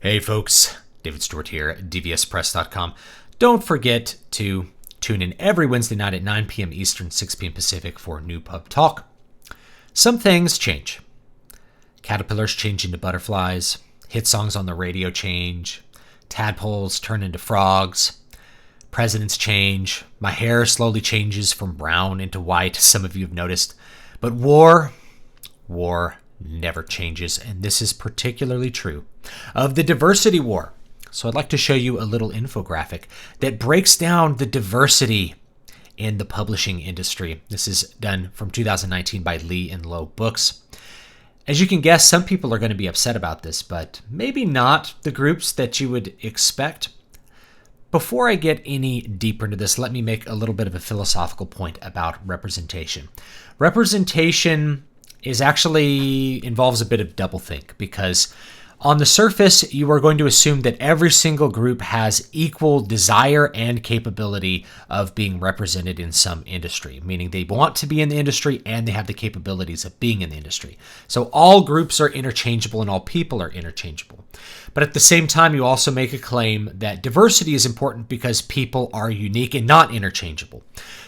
Hey folks, David Stewart here at dvspress.com. Don't forget to tune in every Wednesday night at 9 p.m. Eastern, 6 p.m. Pacific for New Pub Talk. Some things change. Caterpillars change into butterflies. Hit songs on the radio change. Tadpoles turn into frogs. Presidents change. My hair slowly changes from brown into white, some of you have noticed. But war never changes, and this is particularly true of the diversity war. So I'd like to show you a little infographic that breaks down the diversity in the publishing industry. This is done from 2019 by Lee and Low Books. As you can guess, some people are going to be upset about this, but maybe not the groups that you would expect. Before I get any deeper into this, let me make a little bit of a philosophical point about representation. Representation actually involves a bit of doublethink, because on the surface, you are going to assume that every single group has equal desire and capability of being represented in some industry, meaning they want to be in the industry and they have the capabilities of being in the industry. So all groups are interchangeable and all people are interchangeable. But at the same time, you also make a claim that diversity is important because people are unique and not interchangeable.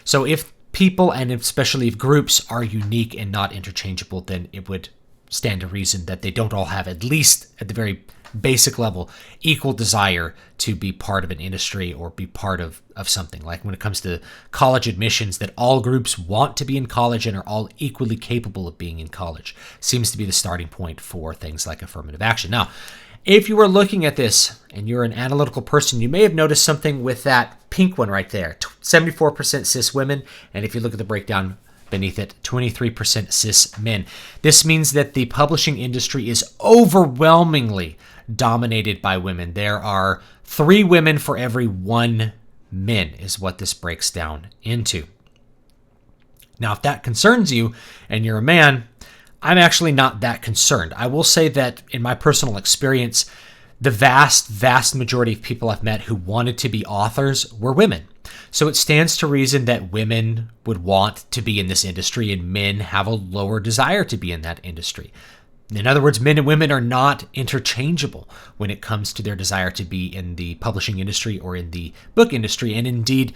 So if people, and especially if groups, are unique and not interchangeable, then it would stand to reason that they don't all have, at least at the very basic level, equal desire to be part of an industry or be part of something. Like when it comes to college admissions, that all groups want to be in college and are all equally capable of being in college seems to be the starting point for things like affirmative action. Now, if you were looking at this and you're an analytical person, you may have noticed something with that pink one right there, 74% cis women. And if you look at the breakdown beneath it, 23% cis men. This means that the publishing industry is overwhelmingly dominated by women. There are 3 women for every 1 man is what this breaks down into. Now, if that concerns you and you're a man, I'm actually not that concerned. I will say that in my personal experience, the vast majority of people I've met who wanted to be authors were women. So it stands to reason that women would want to be in this industry and men have a lower desire to be in that industry. In other words, men and women are not interchangeable when it comes to their desire to be in the publishing industry or in the book industry. And indeed,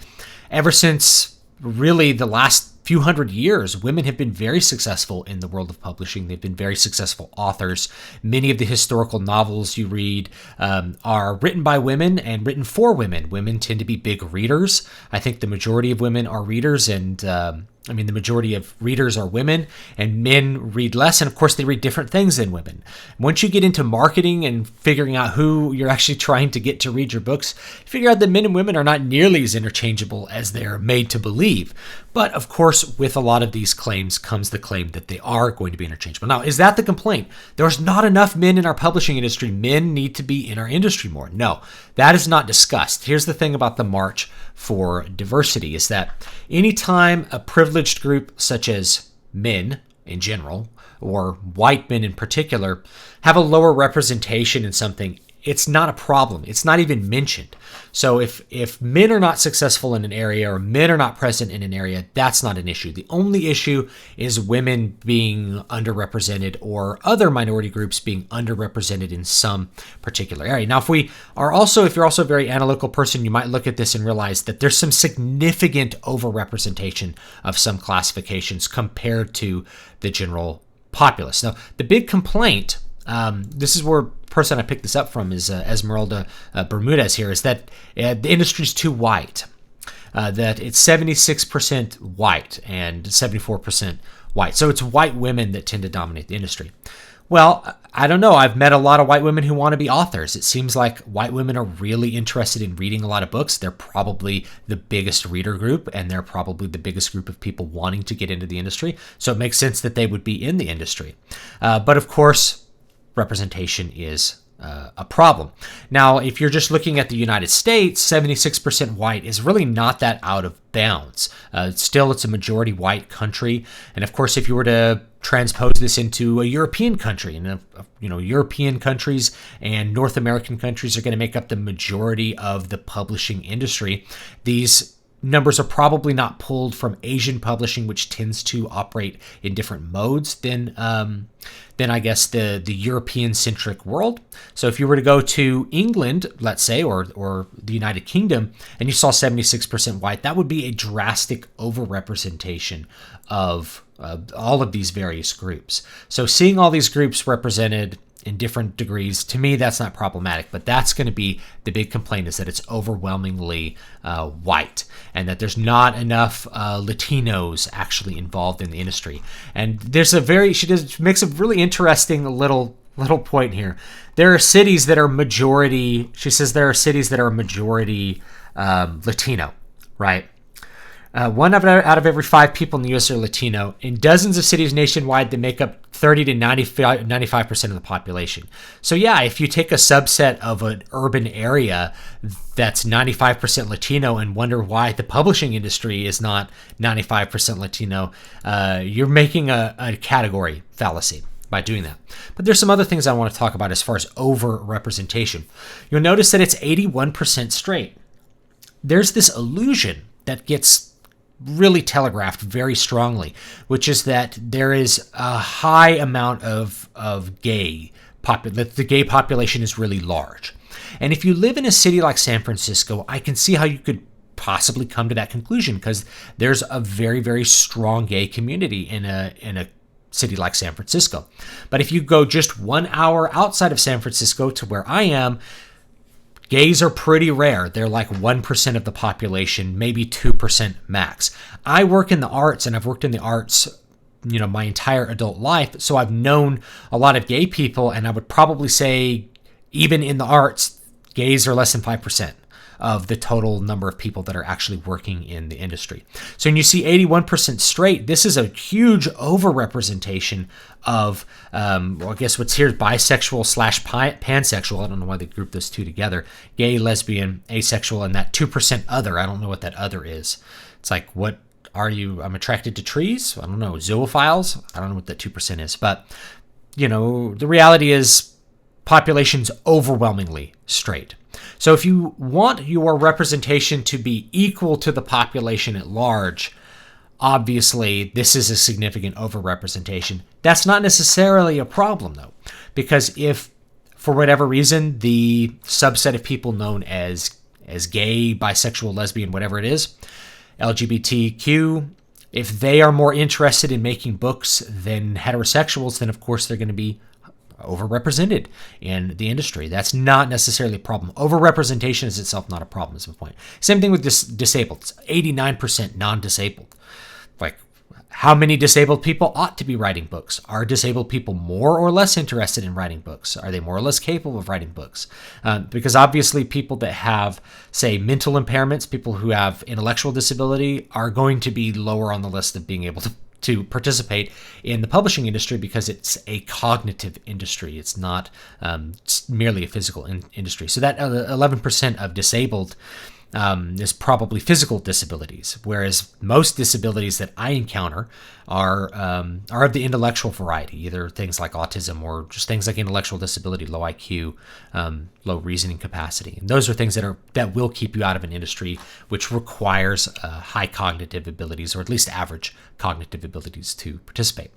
ever since really the last few hundred years, women have been very successful in the world of publishing. They've been very successful authors. Many of the historical novels you read are written by women and written for women. Women tend to be big readers. I think the majority of women are readers, and the majority of readers are women, and men read less. And of course, they read different things than women. Once you get into marketing and figuring out who you're actually trying to get to read your books, figure out that men and women are not nearly as interchangeable as they're made to believe. But of course, with a lot of these claims comes the claim that they are going to be interchangeable. Now, is that the complaint? There's not enough men in our publishing industry. Men need to be in our industry more. No, that is not discussed. Here's the thing about the march for diversity is that anytime a privileged group such as men in general, or white men in particular, have a lower representation in something, it's not a problem. It's not even mentioned. So if men are not successful in an area or men are not present in an area, that's not an issue. The only issue is women being underrepresented or other minority groups being underrepresented in some particular area. Now, if you're also a very analytical person, you might look at this and realize that there's some significant overrepresentation of some classifications compared to the general populace. Now, the big complaint, this is where person I picked this up from is Esmeralda Bermudez here, is that the industry's too white, that it's 76% white and 74% white. So it's white women that tend to dominate the industry. Well, I don't know. I've met a lot of white women who want to be authors. It seems like white women are really interested in reading a lot of books. They're probably the biggest reader group, and they're probably the biggest group of people wanting to get into the industry. So it makes sense that they would be in the industry. But of course, representation is a problem. Now, if you're just looking at the United States, 76% white is really not that out of bounds. Still, it's a majority white country. And of course, if you were to transpose this into a European country, and European countries and North American countries are going to make up the majority of the publishing industry, these numbers are probably not pulled from Asian publishing, which tends to operate in different modes than I guess the European-centric world. So if you were to go to England, let's say, or the United Kingdom, and you saw 76% white, that would be a drastic overrepresentation of all of these various groups. So seeing all these groups represented in different degrees, to me, that's not problematic. But that's going to be the big complaint, is that it's overwhelmingly white, and that there's not enough Latinos actually involved in the industry. And there's makes a really interesting little point here. There are cities that are majority. She says there are cities that are majority Latino, right? One out of every 5 people in the U.S. are Latino. In dozens of cities nationwide, they make up 30 to 95% of the population. So yeah, if you take a subset of an urban area that's 95% Latino and wonder why the publishing industry is not 95% Latino, you're making a category fallacy by doing that. But there's some other things I want to talk about as far as over-representation. You'll notice that it's 81% straight. There's this illusion that gets really telegraphed very strongly, which is that there is a high amount of gay that the gay population is really large. And if you live in a city like San Francisco, I can see how you could possibly come to that conclusion, because there's a very, very strong gay community in a city like San Francisco. But if you go just 1 hour outside of San Francisco to where I am, gays are pretty rare. They're like 1% of the population, maybe 2% max. I work in the arts, and I've worked in the arts, my entire adult life. So I've known a lot of gay people, and I would probably say even in the arts, gays are less than 5% of the total number of people that are actually working in the industry. So when you see 81% straight, this is a huge overrepresentation of, I guess what's here is bisexual / pansexual. I don't know why they group those two together. Gay, lesbian, asexual, and that 2% other. I don't know what that other is. It's like, what are you? I'm attracted to trees? I don't know. Zoophiles? I don't know what that 2% is. But, the reality is population's overwhelmingly straight. So if you want your representation to be equal to the population at large, obviously this is a significant overrepresentation. That's not necessarily a problem, though, because if, for whatever reason, the subset of people known as gay, bisexual, lesbian, whatever it is, LGBTQ, if they are more interested in making books than heterosexuals, then of course they're going to be overrepresented in the industry. That's not necessarily a problem. Overrepresentation is itself not a problem, is my point. Same thing with disabled. It's 89% non-disabled. Like, how many disabled people ought to be writing books? Are disabled people more or less interested in writing books? Are they more or less capable of writing books? Because obviously people that have, say, mental impairments, people who have intellectual disability, are going to be lower on the list of being able to participate in the publishing industry, because it's a cognitive industry. It's not merely a physical industry. So that 11% of disabled is probably physical disabilities, whereas most disabilities that I encounter are of the intellectual variety, either things like autism or just things like intellectual disability, low IQ, low reasoning capacity. And those are things that will keep you out of an industry which requires high cognitive abilities, or at least average cognitive abilities, to participate.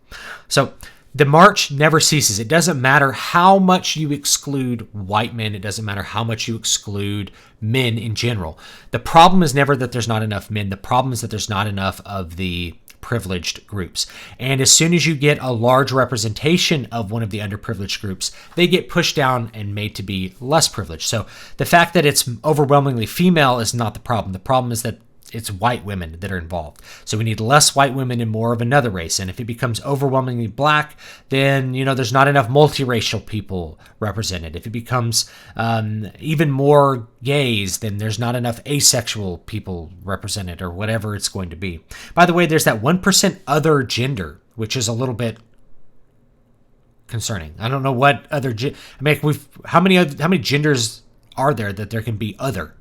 So the march never ceases. It doesn't matter how much you exclude white men. It doesn't matter how much you exclude men in general. The problem is never that there's not enough men. The problem is that there's not enough of the privileged groups. And as soon as you get a large representation of one of the underprivileged groups, they get pushed down and made to be less privileged. So the fact that it's overwhelmingly female is not the problem. The problem is that it's white women that are involved. So we need less white women and more of another race. And if it becomes overwhelmingly black, then, there's not enough multiracial people represented. If it becomes even more gays, then there's not enough asexual people represented, or whatever it's going to be. By the way, there's that 1% other gender, which is a little bit concerning. I don't know what other, how many genders are there that there can be other,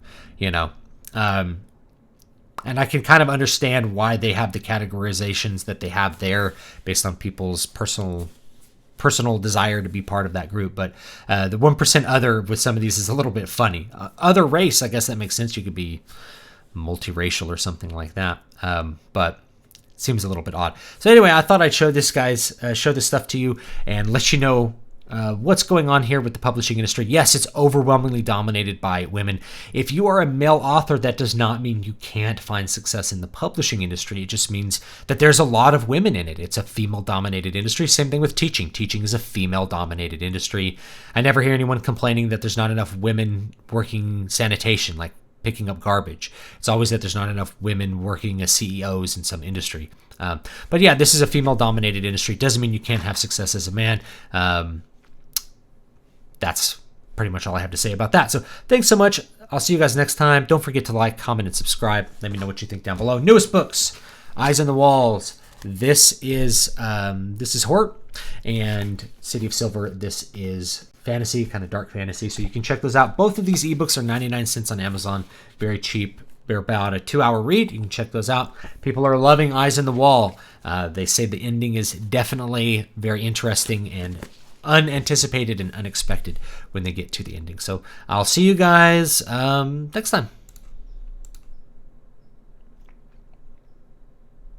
and I can kind of understand why they have the categorizations that they have there based on people's personal desire to be part of that group. But the 1% other with some of these is a little bit funny. Other race, I guess that makes sense. You could be multiracial or something like that. But it seems a little bit odd. So anyway, I thought I'd show this stuff to you and let you know what's going on here with the publishing industry. Yes, it's overwhelmingly dominated by women. If you are a male author, that does not mean you can't find success in the publishing industry. It just means that there's a lot of women in it. It's a female-dominated industry. Same thing with teaching. Teaching is a female-dominated industry. I never hear anyone complaining that there's not enough women working sanitation, like picking up garbage. It's always that there's not enough women working as CEOs in some industry. But yeah, this is a female-dominated industry. Doesn't mean you can't have success as a man. That's pretty much all I have to say about that. So thanks so much. I'll see you guys next time. Don't forget to like, comment, and subscribe. Let me know what you think down below. Newest books, Eyes on the Walls. This is horror, and City of Silver. This is fantasy, kind of dark fantasy. So you can check those out. Both of these ebooks are 99 cents on Amazon. Very cheap. They're about a 2-hour read. You can check those out. People are loving Eyes on the Wall. They say the ending is definitely very interesting and unanticipated and unexpected when they get to the ending. So I'll see you guys next time.